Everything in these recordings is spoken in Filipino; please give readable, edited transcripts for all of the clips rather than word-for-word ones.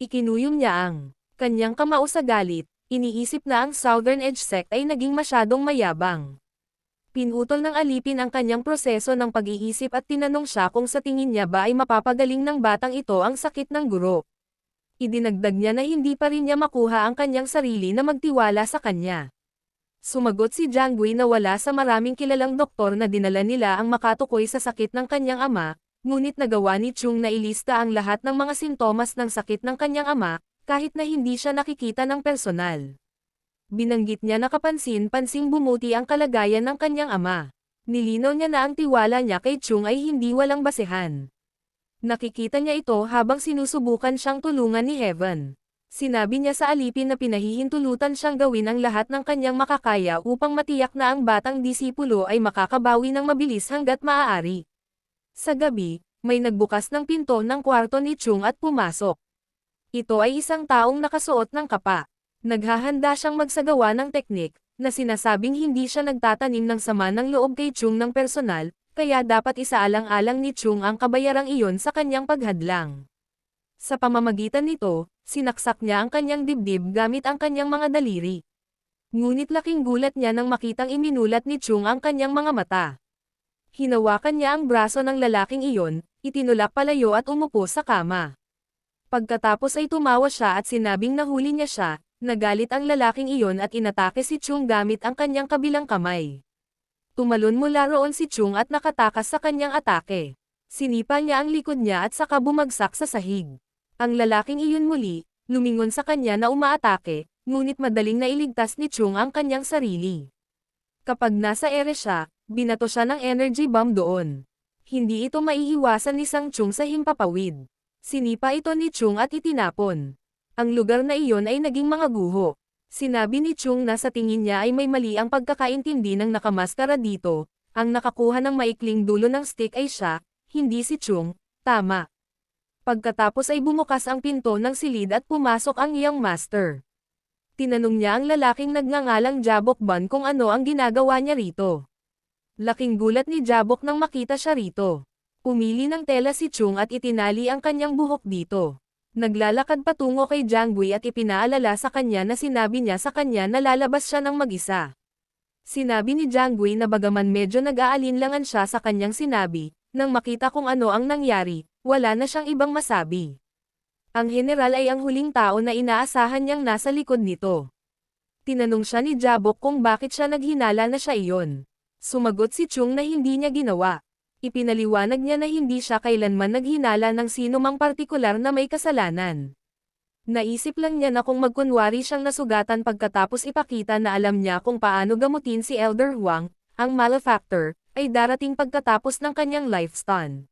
Ikinuyom niya ang kanyang kamao sa galit, iniisip na ang Southern Edge Sect ay naging masyadong mayabang. Pinutol ng alipin ang kanyang proseso ng pag-iisip at tinanong siya kung sa tingin niya ba ay mapapagaling ng batang ito ang sakit ng guro. Idinagdag niya na hindi pa rin niya makuha ang kanyang sarili na magtiwala sa kanya. Sumagot si Jiang Gui na wala sa maraming kilalang doktor na dinala nila ang makatukoy sa sakit ng kanyang ama, ngunit nagawa ni Chung na ilista ang lahat ng mga sintomas ng sakit ng kanyang ama, kahit na hindi siya nakikita ng personal. Binanggit niya na kapansin-pansing bumuti ang kalagayan ng kanyang ama. Nilinaw niya na ang tiwala niya kay Chung ay hindi walang basehan. Nakikita niya ito habang sinusubukan siyang tulungan ni Heaven. Sinabi niya sa alipin na pinahihintulutan siyang gawin ang lahat ng kanyang makakaya upang matiyak na ang batang disipulo ay makakabawi ng mabilis hanggat maaari. Sa gabi, may nagbukas ng pinto ng kwarto ni Chung at pumasok. Ito ay isang taong nakasuot ng kapa. Naghahanda siyang magsagawa ng teknik, na sinasabing hindi siya nagtatanim ng sama ng loob kay Chung ng personal, kaya dapat isaalang-alang ni Chung ang kabayarang iyon sa kanyang paghadlang. Sa pamamagitan nito, sinaksak niya ang kanyang dibdib gamit ang kanyang mga daliri. Ngunit laking gulat niya nang makitang iminulat ni Chung ang kanyang mga mata. Hinawakan niya ang braso ng lalaking iyon, itinulak palayo at umupo sa kama. Pagkatapos ay tumawa siya at sinabing nahuli niya siya, nagalit ang lalaking iyon at inatake si Chung gamit ang kanyang kabilang kamay. Tumalon mula roon si Chung at nakatakas sa kanyang atake. Sinipa niya ang likod niya at saka bumagsak sa sahig. Ang lalaking iyon muli, lumingon sa kanya na umaatake, ngunit madaling nailigtas ni Chung ang kanyang sarili. Kapag nasa ere siya, binato siya ng energy bomb doon. Hindi ito maiiwasan ni Sang Chung sa himpapawid. Sinipa ito ni Chung at itinapon. Ang lugar na iyon ay naging mga guho. Sinabi ni Chung na sa tingin niya ay may mali ang pagkakaintindi ng nakamaskara dito, ang nakakuha ng maikling dulo ng stick ay siya, hindi si Chung, tama. Pagkatapos ay bumukas ang pinto ng silid at pumasok ang iyong master. Tinanong niya ang lalaking nagngangalang Jabok Ban kung ano ang ginagawa niya rito. Laking gulat ni Jabok nang makita siya rito. Pumili ng tela si Chung at itinali ang kanyang buhok dito. Naglalakad patungo kay Jiang Gui at ipinaalala sa kanya na sinabi niya sa kanya na lalabas siya ng mag-isa. Sinabi ni Jiang Gui na bagaman medyo nag-aalinlangan siya sa kanyang sinabi, nang makita kung ano ang nangyari, wala na siyang ibang masabi. Ang general ay ang huling tao na inaasahan niyang nasa likod nito. Tinanong siya ni Jabok kung bakit siya naghinala na siya iyon. Sumagot si Chung na hindi niya ginawa. Ipinaliwanag niya na hindi siya kailanman naghinala ng sino mang partikular na may kasalanan. Naisip lang niya na kung magkunwari siyang nasugatan pagkatapos ipakita na alam niya kung paano gamutin si Elder Huang, ang malefactor, ay darating pagkatapos ng kanyang lifespan.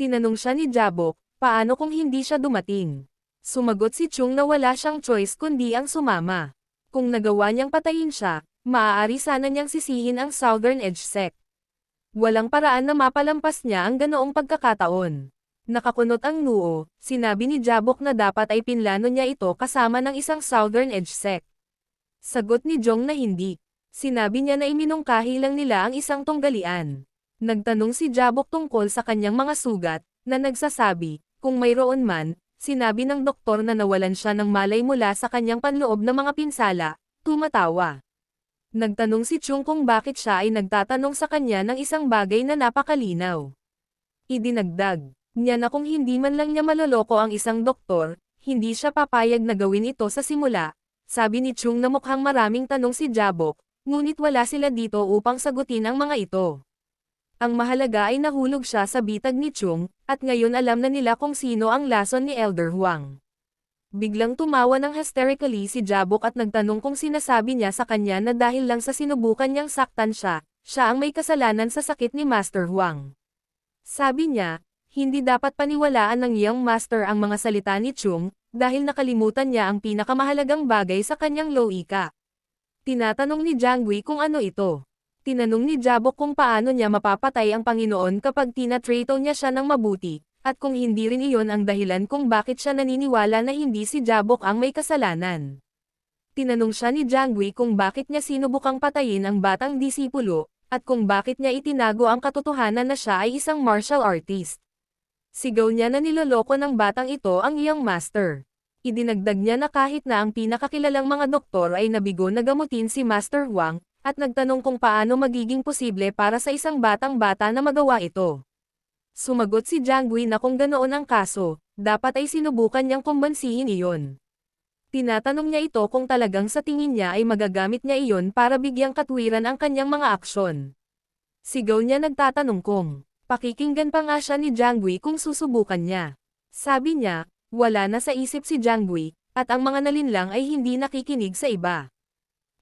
Tinanong siya ni Jabok, paano kung hindi siya dumating? Sumagot si Chung na wala siyang choice kundi ang sumama. Kung nagawa niyang patayin siya, maaari sana niyang sisihin ang Southern Edge Sect. Walang paraan na mapalampas niya ang ganoong pagkakataon. Nakakunot ang noo, sinabi ni Jabok na dapat ay pinlano niya ito kasama ng isang Southern Edge Sect. Sagot ni Jong na hindi. Sinabi niya na iminungkahi lang nila ang isang tunggalian. Nagtanong si Jabok tungkol sa kanyang mga sugat, na nagsasabi, kung mayroon man, sinabi ng doktor na nawalan siya ng malay mula sa kanyang panloob na mga pinsala, tumatawa. Nagtanong si Chung kung bakit siya ay nagtatanong sa kanya ng isang bagay na napakalinaw. Idinagdag niya na kung hindi man lang niya maloloko ang isang doktor, hindi siya papayag na gawin ito sa simula. Sabi ni Chung na mukhang maraming tanong si Jabok, ngunit wala sila dito upang sagutin ang mga ito. Ang mahalaga ay nahulog siya sa bitag ni Chung, at ngayon alam na nila kung sino ang lason ni Elder Huang. Biglang tumawa ng hysterically si Jabok at nagtanong kung sinasabi niya sa kanya na dahil lang sa sinubukan niyang saktan siya, siya ang may kasalanan sa sakit ni Master Huang. Sabi niya, hindi dapat paniwalaan ng iyong master ang mga salita ni Chung, dahil nakalimutan niya ang pinakamahalagang bagay sa kanyang loika. Tinatanong ni Jiang Gui kung ano ito. Tinanong ni Jabok kung paano niya mapapatay ang Panginoon kapag tinatrato niya siya ng mabuti, at kung hindi rin iyon ang dahilan kung bakit siya naniniwala na hindi si Jabok ang may kasalanan. Tinanong siya ni Jiang Gui kung bakit niya sinubukang patayin ang batang disipulo, at kung bakit niya itinago ang katotohanan na siya ay isang martial artist. Sigaw niya na niloloko ng batang ito ang iyong master. Idinagdag niya na kahit na ang pinakakilalang mga doktor ay nabigo na gamutin si Master Huang, at nagtanong kung paano magiging posible para sa isang batang-bata na magawa ito. Sumagot si Jiang Gui na kung ganoon ang kaso, dapat ay sinubukan niyang kumbansihin iyon. Tinatanong niya ito kung talagang sa tingin niya ay magagamit niya iyon para bigyang katwiran ang kanyang mga aksyon. Sigaw niya nagtatanong kung pakikinggan pa nga siya ni Jiang Gui kung susubukan niya. Sabi niya, wala na sa isip si Jiang Gui, at ang mga nalinlang ay hindi nakikinig sa iba.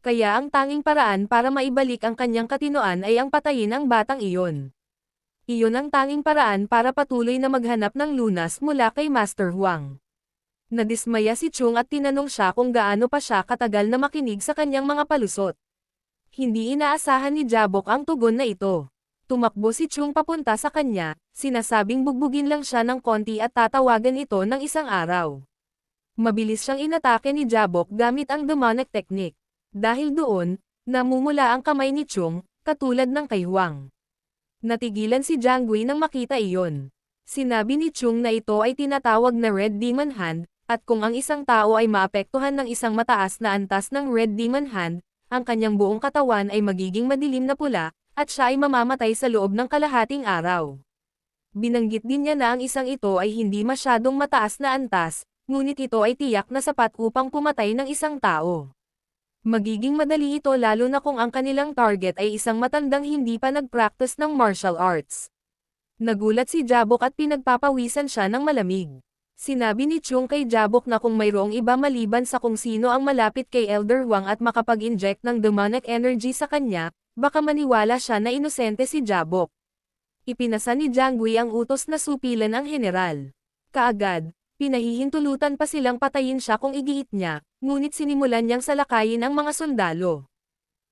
Kaya ang tanging paraan para maibalik ang kanyang katinoan ay ang patayin ang batang iyon. Iyon ang tanging paraan para patuloy na maghanap ng lunas mula kay Master Huang. Nadismaya si Chung at tinanong siya kung gaano pa siya katagal na makinig sa kanyang mga palusot. Hindi inaasahan ni Jabok ang tugon na ito. Tumakbo si Chung papunta sa kanya, sinasabing bugbugin lang siya ng konti at tatawagan ito ng isang araw. Mabilis siyang inatake ni Jabok gamit ang demonic technique. Dahil doon, namumula ang kamay ni Chung, katulad ng kay Huang. Natigilan si Jiang Gui nang makita iyon. Sinabi ni Chung na ito ay tinatawag na Red Demon Hand, at kung ang isang tao ay maapektuhan ng isang mataas na antas ng Red Demon Hand, ang kanyang buong katawan ay magiging madilim na pula, at siya ay mamamatay sa loob ng kalahating araw. Binanggit din niya na ang isang ito ay hindi masyadong mataas na antas, ngunit ito ay tiyak na sapat upang pumatay ng isang tao. Magiging madali ito lalo na kung ang kanilang target ay isang matandang hindi pa nag-practice ng martial arts. Nagulat si Jabok at pinagpapawisan siya ng malamig. Sinabi ni Chung kay Jabok na kung mayroong iba maliban sa kung sino ang malapit kay Elder Huang at makapag-inject ng demonic energy sa kanya, baka maniwala siya na inosente si Jabok. Ipinasa ni Jiang Gui ang utos na supilan ang general. Kaagad, pinahihintulutan pa silang patayin siya kung igiit niya, ngunit sinimulan niyang salakayin ang mga sundalo.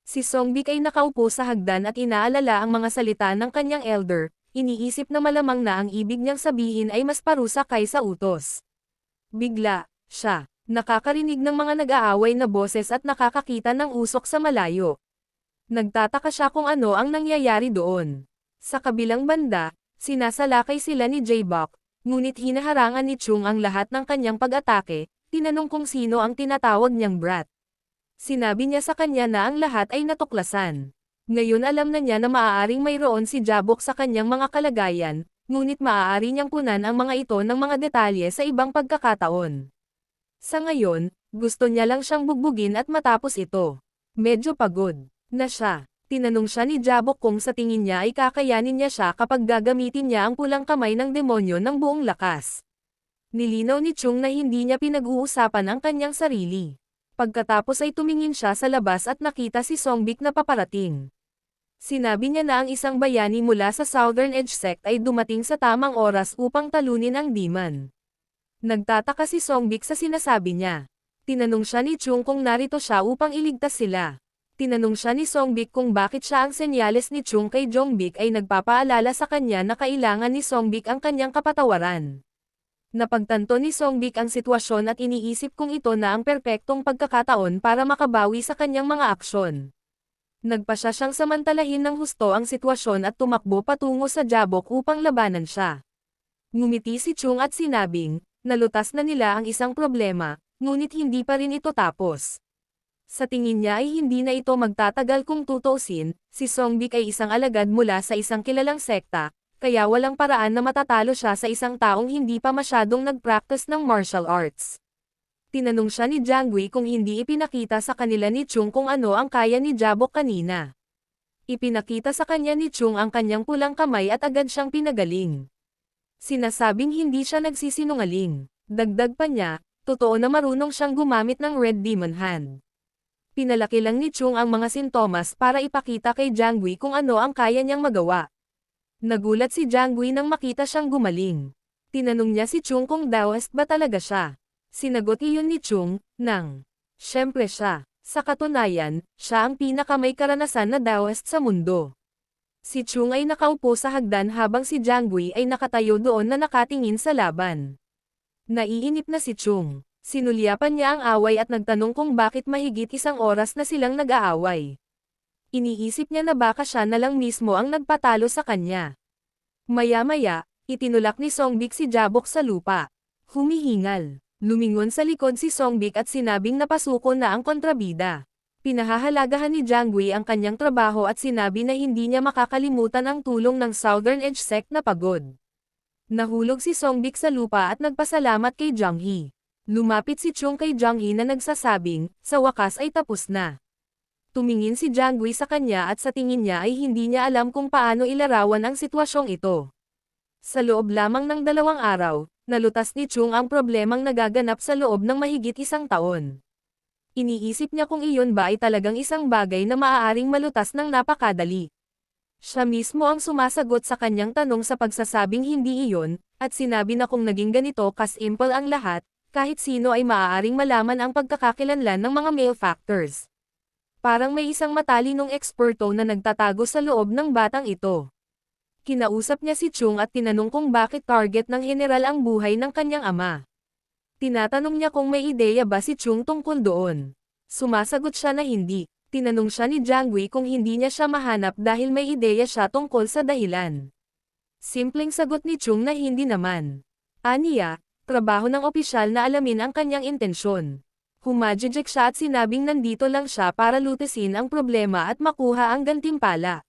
Si Songbik ay nakaupo sa hagdan at inaalala ang mga salita ng kanyang elder, iniisip na malamang na ang ibig niyang sabihin ay mas parusa kaysa utos. Bigla, siya, nakakarinig ng mga nag-aaway na boses at nakakakita ng usok sa malayo. Nagtataka siya kung ano ang nangyayari doon. Sa kabilang banda, sinasalakay sila ni Jaybok, ngunit hinaharangan ni Chung ang lahat ng kanyang pag-atake, tinanong kung sino ang tinatawag niyang brat. Sinabi niya sa kanya na ang lahat ay natuklasan. Ngayon alam na niya na maaaring mayroon si Jabok sa kanyang mga kalagayan, ngunit maaari niyang punan ang mga ito ng mga detalye sa ibang pagkakataon. Sa ngayon, gusto niya lang siyang bugbugin at matapos ito. Medyo pagod na siya. Tinanong siya ni Jabok kung sa tingin niya ay kakayanin niya siya kapag gagamitin niya ang pulang kamay ng demonyo ng buong lakas. Nilinaw ni Chung na hindi niya pinag-uusapan ang kanyang sarili. Pagkatapos ay tumingin siya sa labas at nakita si Songbik na paparating. Sinabi niya na ang isang bayani mula sa Southern Edge Sect ay dumating sa tamang oras upang talunin ang demon. Nagtataka si Songbik sa sinasabi niya. Tinanong siya ni Chung kung narito siya upang iligtas sila. Tinanong siya ni Songbik kung bakit siya ang senyales ni Chung kay Jongbik ay nagpapaalala sa kanya na kailangan ni Songbik ang kanyang kapatawaran. Napagtanto ni Songbik ang sitwasyon at iniisip kung ito na ang perpektong pagkakataon para makabawi sa kanyang mga aksyon. Nagpasya siyang samantalahin ng husto ang sitwasyon at tumakbo patungo sa Jabok upang labanan siya. Ngumiti si Chung at sinabing, nalutas na nila ang isang problema, ngunit hindi pa rin ito tapos. Sa tingin niya ay hindi na ito magtatagal kung tutuusin, si Songbik ay isang alagad mula sa isang kilalang sekta, kaya walang paraan na matatalo siya sa isang taong hindi pa masyadong nag-practice ng martial arts. Tinanong siya ni Jiang Gui kung hindi ipinakita sa kanila ni Chung kung ano ang kaya ni Jabok kanina. Ipinakita sa kanya ni Chung ang kanyang pulang kamay at agad siyang pinagaling. Sinasabing hindi siya nagsisinungaling. Dagdag pa niya, totoo na marunong siyang gumamit ng Red Demon Hand. Pinalaki lang ni Chung ang mga sintomas para ipakita kay Jiang Gui kung ano ang kaya niyang magawa. Nagulat si Jiang Gui nang makita siyang gumaling. Tinanong niya si Chung kung Daoist ba talaga siya. Sinagot iyon ni Chung, nang, syempre siya. Sa katunayan, siya ang pinakamay karanasan na Daoist sa mundo. Si Chung ay nakaupo sa hagdan habang si Jiang Gui ay nakatayo doon na nakatingin sa laban. Naiinip na si Chung. Sinulyapan niya ang away at nagtanong kung bakit mahigit isang oras na silang nag-aaway. Iniisip niya na baka siya na lang mismo ang nagpatalo sa kanya. Maya-maya, itinulak ni Songbik si Jabok sa lupa. Humihingal. Lumingon sa likod si Songbik at sinabing napasuko na ang kontrabida. Pinahahalagahan ni Jiang Gui ang kanyang trabaho at sinabi na hindi niya makakalimutan ang tulong ng Southern Edge Sect na pagod. Nahulog si Songbik sa lupa at nagpasalamat kay Jiang He. Lumapit si Chung kay Jiang He na nagsasabing, sa wakas ay tapos na. Tumingin si Jiang Gui sa kanya at sa tingin niya ay hindi niya alam kung paano ilarawan ang sitwasyong ito. Sa loob lamang ng 2 araw, nalutas ni Chung ang problemang nagaganap sa loob ng mahigit 1 taon. Iniisip niya kung iyon ba ay talagang isang bagay na maaaring malutas ng napakadali. Siya mismo ang sumasagot sa kanyang tanong sa pagsasabing hindi iyon, at sinabi na kung naging ganito kasimple ang lahat, kahit sino ay maaaring malaman ang pagkakakilanlan ng mga male factors. Parang may isang matalinong eksperto na nagtatago sa loob ng batang ito. Kinausap niya si Chung at tinanong kung bakit target ng general ang buhay ng kanyang ama. Tinatanong niya kung may ideya ba si Chung tungkol doon. Sumasagot siya na hindi. Tinanong siya ni Jiang Gui kung hindi niya siya mahanap dahil may ideya siya tungkol sa dahilan. Simpleng sagot ni Chung na hindi naman. Aniya, trabaho ng opisyal na alamin ang kanyang intensyon. Humajijek siya at sinabing nandito lang siya para lutasin ang problema at makuha ang gantimpala.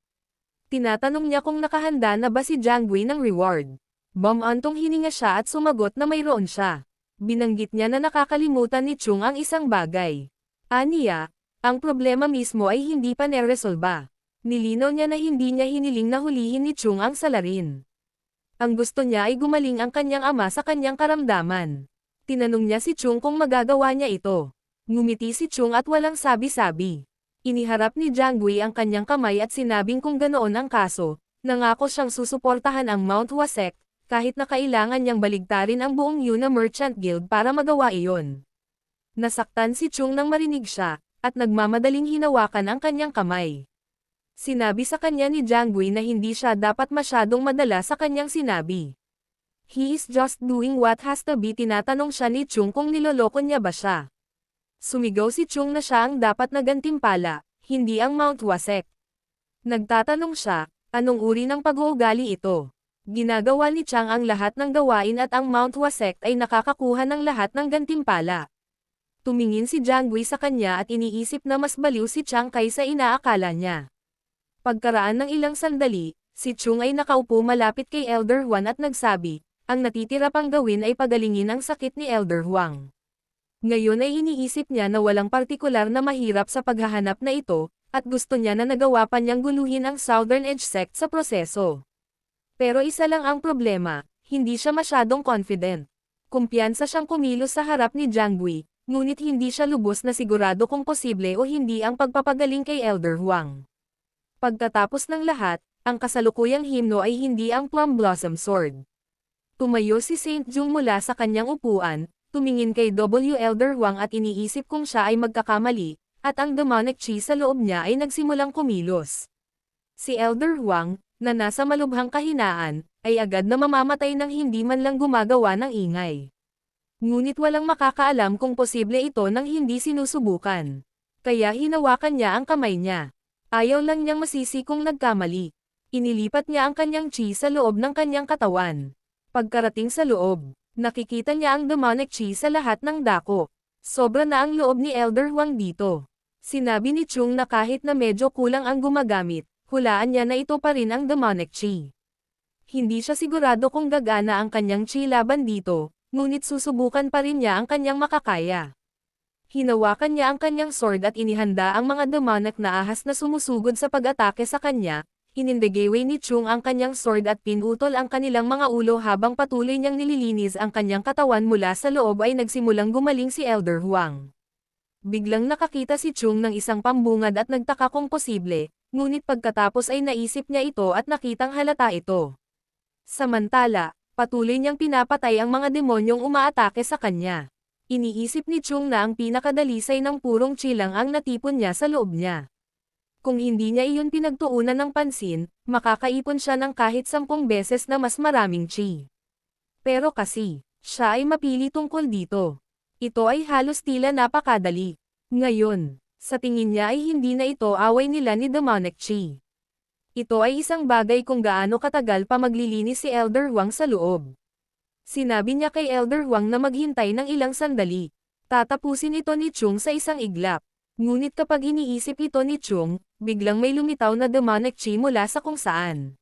Tinatanong niya kung nakahanda na ba si Jiang Gui ng reward. Bumantong hininga siya at sumagot na mayroon siya. Binanggit niya na nakakalimutan ni Chung ang isang bagay. Aniya, ang problema mismo ay hindi pa neresolba. Nilinaw niya na hindi niya hiniling na hulihin ni Chung ang salarin. Ang gusto niya ay gumaling ang kanyang ama sa kanyang karamdaman. Tinanong niya si Chung kung magagawa niya ito. Ngumiti si Chung at walang sabi-sabi. Iniharap ni Jiang Gui ang kanyang kamay at sinabing kung ganoon ang kaso, nangako siyang susuportahan ang Mount Hua Sect, kahit na kailangan niyang baligtarin ang buong Yuna Merchant Guild para magawa iyon. Nasaktan si Chung nang marinig siya, at nagmamadaling hinawakan ang kanyang kamay. Sinabi sa kanya ni Jiang Gui na hindi siya dapat masyadong madala sa kanyang sinabi. He is just doing what has to be. Tinatanong siya ni Chung kung niloloko niya ba siya. Sumigaw si Chung na siya ang dapat na gantimpala, hindi ang Mount Hua Sect. Nagtatanong siya, anong uri ng pag-uugali ito? Ginagawa ni Chang ang lahat ng gawain at ang Mount Hua Sect ay nakakakuha ng lahat ng gantimpala. Tumingin si Jiang Gui sa kanya at iniisip na mas baliw si Chang kaysa inaakala niya. Pagkaraan ng ilang sandali, si Chung ay nakaupo malapit kay Elder Huan at nagsabi, ang natitira pang gawin ay pagalingin ang sakit ni Elder Huang. Ngayon ay iniisip niya na walang partikular na mahirap sa paghahanap na ito, at gusto niya na nagawa pa niyang guluhin ang Southern Edge Sect sa proseso. Pero isa lang ang problema, hindi siya masyadong confident. Kumpiyansa siyang kumilos sa harap ni Jiang Gui, ngunit hindi siya lubos na sigurado kung posible o hindi ang pagpapagaling kay Elder Huang. Pagkatapos ng lahat, ang kasalukuyang himno ay hindi ang Plum Blossom Sword. Tumayo si Saint Jung mula sa kanyang upuan, tumingin kay W. Elder Huang at iniisip kung siya ay magkakamali, at ang demonic chi sa loob niya ay nagsimulang kumilos. Si Elder Huang, na nasa malubhang kahinaan, ay agad na mamamatay nang hindi man lang gumagawa ng ingay. Ngunit walang makakaalam kung posible ito nang hindi sinusubukan. Kaya hinawakan niya ang kamay niya. Ayaw lang niyang masisi kung nagkamali. Inilipat niya ang kanyang chi sa loob ng kanyang katawan. Pagkarating sa loob, nakikita niya ang demonic chi sa lahat ng dako. Sobra na ang loob ni Elder Huang dito. Sinabi ni Chung na kahit na medyo kulang ang gumagamit, hulaan niya na ito pa rin ang demonic chi. Hindi siya sigurado kung gagana ang kanyang chi laban dito, ngunit susubukan pa rin niya ang kanyang makakaya. Hinawakan niya ang kanyang sword at inihanda ang mga demonic na ahas na sumusugod sa pag-atake sa kanya. Hinindegewe ni Chung ang kanyang sword at pinutol ang kanilang mga ulo habang patuloy niyang nililinis ang kanyang katawan mula sa loob ay nagsimulang gumaling si Elder Huang. Biglang nakakita si Chung ng isang pambungad at nagtaka kung posible, ngunit pagkatapos ay naisip niya ito at nakitang halata ito. Samantala, patuloy niyang pinapatay ang mga demonyong umaatake sa kanya. Iniisip ni Chung na ang pinakadalisay ng purong chi lang ang natipon niya sa loob niya. Kung hindi niya iyon pinagtuunan ng pansin, makakaipon siya ng kahit 10 beses na mas maraming chi. Pero kasi, siya ay mapili tungkol dito. Ito ay halos tila napakadali. Ngayon, sa tingin niya ay hindi na ito away nila ni demonic chi. Ito ay isang bagay kung gaano katagal pa maglilinis si Elder Huang sa loob. Sinabi niya kay Elder Huang na maghintay ng ilang sandali. Tatapusin ito ni Chung sa isang iglap. Ngunit kapag iniisip ito ni Chung, biglang may lumitaw na demonic chi mula sa kung saan.